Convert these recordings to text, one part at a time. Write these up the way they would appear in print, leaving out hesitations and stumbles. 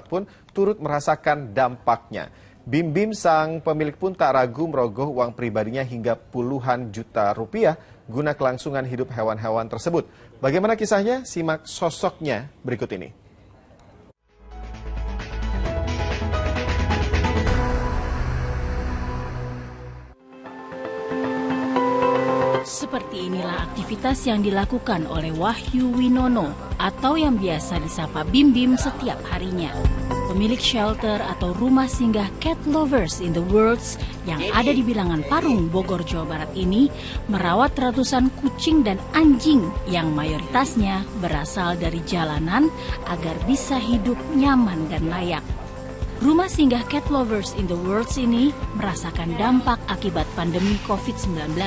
tempat pun turut merasakan dampaknya. Bim Bim sang pemilik pun tak ragu merogoh uang pribadinya hingga puluhan juta rupiah guna kelangsungan hidup hewan-hewan tersebut. Bagaimana kisahnya? Simak sosoknya berikut ini. Seperti inilah aktivitas yang dilakukan oleh Wahyu Winono atau yang biasa disapa Bim Bim setiap harinya. Pemilik shelter atau rumah singgah Cat Lovers in the Worlds yang ada di Bilangan Parung, Bogor, Jawa Barat ini merawat ratusan kucing dan anjing yang mayoritasnya berasal dari jalanan agar bisa hidup nyaman dan layak. Rumah singgah Cat Lovers in the Worlds ini merasakan dampak akibat pandemi COVID-19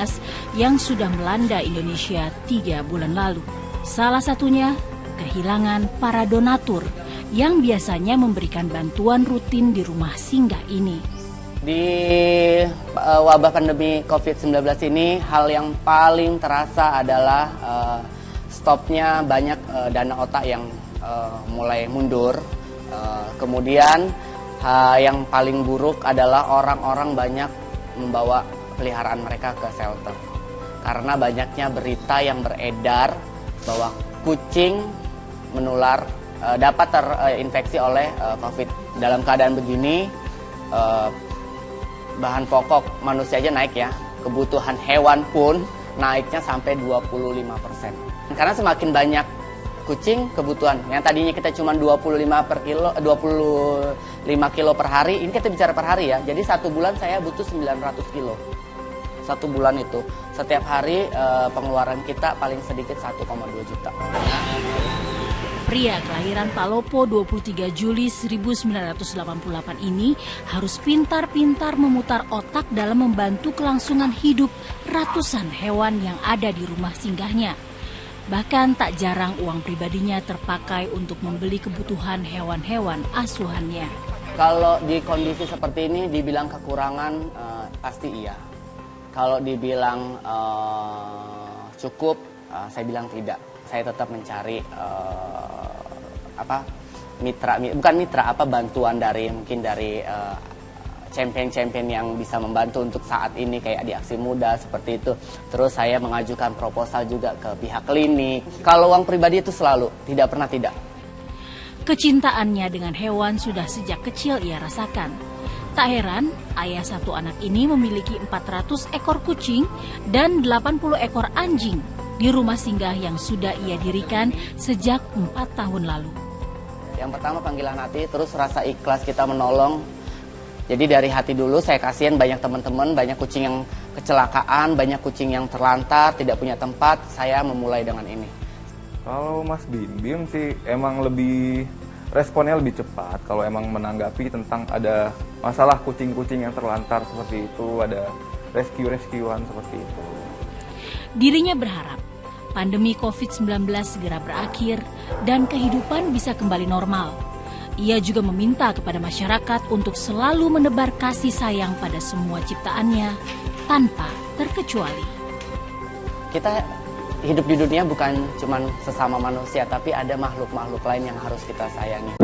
yang sudah melanda Indonesia 3 bulan lalu. Salah satunya kehilangan para donatur yang biasanya memberikan bantuan rutin di rumah singgah ini. Di wabah pandemi COVID-19 ini, hal yang paling terasa adalah stopnya banyak dana otak yang mulai mundur. Kemudian yang paling buruk adalah orang-orang banyak membawa peliharaan mereka ke shelter. Karena banyaknya berita yang beredar bahwa kucing menular dapat terinfeksi oleh COVID. Dalam keadaan begini, bahan pokok manusia aja naik ya, kebutuhan hewan pun naiknya sampai 25%. Karena semakin banyak kucing kebutuhan, yang tadinya kita cuma 25 kilo per hari, ini kita bicara per hari ya. Jadi 1 bulan saya butuh 900 kilo. 1 bulan itu, setiap hari pengeluaran kita paling sedikit 1,2 juta. Pria kelahiran Palopo 23 Juli 1988 ini harus pintar-pintar memutar otak dalam membantu kelangsungan hidup ratusan hewan yang ada di rumah singgahnya. Bahkan tak jarang uang pribadinya terpakai untuk membeli kebutuhan hewan-hewan asuhannya. Kalau di kondisi seperti ini dibilang kekurangan pasti iya. Kalau dibilang cukup, saya bilang tidak. Saya tetap mencari bantuan dari champion-champion yang bisa membantu untuk saat ini kayak di Aksi Muda seperti itu. Terus saya mengajukan proposal juga ke pihak klinik. Kalau uang pribadi itu selalu, tidak pernah tidak. Kecintaannya dengan hewan sudah sejak kecil ia rasakan. Tak heran, ayah satu anak ini memiliki 400 ekor kucing dan 80 ekor anjing di rumah singgah yang sudah ia dirikan sejak 4 tahun lalu. Yang pertama panggilan hati, terus rasa ikhlas kita menolong. Jadi dari hati dulu, saya kasihan banyak teman-teman, banyak kucing yang kecelakaan, banyak kucing yang terlantar, tidak punya tempat, saya memulai dengan ini. Kalau Mas Bim Bim sih emang responnya lebih cepat kalau emang menanggapi tentang ada masalah kucing-kucing yang terlantar seperti itu, ada rescue-rescuean seperti itu. Dirinya berharap pandemi COVID-19 segera berakhir dan kehidupan bisa kembali normal. Ia juga meminta kepada masyarakat untuk selalu menebar kasih sayang pada semua ciptaannya tanpa terkecuali. Kita hidup di dunia bukan cuma sesama manusia, tapi ada makhluk-makhluk lain yang harus kita sayangi.